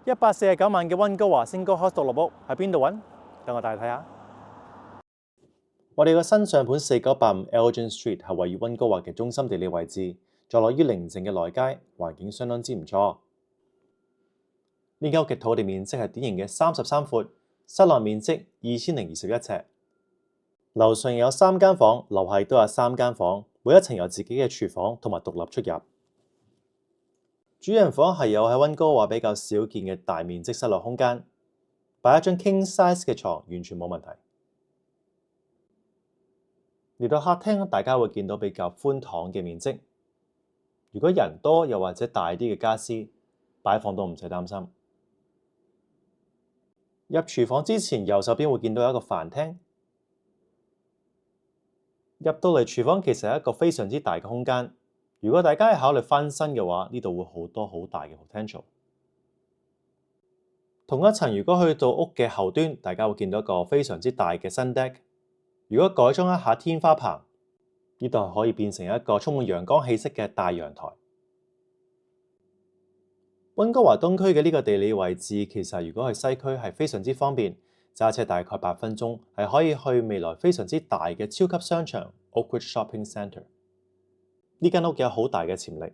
149萬嘅溫哥華 Single House 獨立屋喺邊度揾？等我帶你睇下。我哋嘅新上盤4985 Elgin Street 係位於溫哥華嘅中心地理位置，坐落於寧靜嘅內街，環境相當之唔錯。呢間屋嘅土地面積係典型嘅33闊，室內面積2021尺。樓上有3間房，樓下亦都有3間房，每一層有自己嘅廚房同埋獨立出入。主人房係有喺溫哥華比較少見嘅大面積室內空間，擺一張 king size 嘅床完全冇問題。嚟到客廳，大家會見到比較寬敞嘅面積。如果人多又或者大啲嘅家私，擺放都唔使擔心。入廚房之前，右手邊會見到有一個飯廳。入到嚟廚房其實係一個非常之大嘅空間。如果大家係考慮翻新嘅話，呢度會好多好大嘅 potential。同一層如果去到屋嘅後端，大家會見到一個非常之大嘅新 deck。如果改裝一下天花棚，呢度係可以變成一個充滿陽光氣息嘅大陽台。溫哥華東區嘅呢個地理位置，其實如果去西區係非常之方便，揸車大概8分鐘係可以去未來非常之大嘅超級商場 Oakridge Shopping Centre。呢間屋有好大嘅潛力，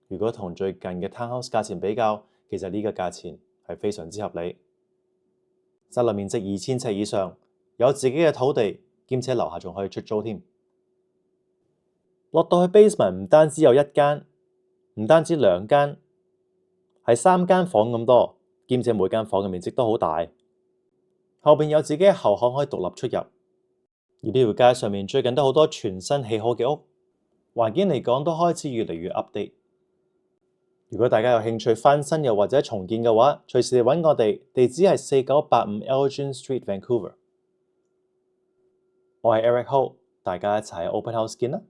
如果同最近嘅 townhouse 價錢比較，其實呢個價錢係非常之合理。室內面積2000尺以上，有自己嘅土地，兼且樓下仲可以出租添。落到去 basement 唔單止有1間，唔單止2間，係3間房咁多，兼且每間房嘅面積都好大。後邊有自己嘅後巷可以獨立出入。而呢條街上面最近都好多全新起好嘅屋。環境嚟講都開始越嚟越 update。如果大家有興趣翻新又或者重建嘅話，隨時嚟揾我哋，地址係4985 Elgin Street Vancouver。我係 Eric Ho，大家一齊喺 Open House 見啦。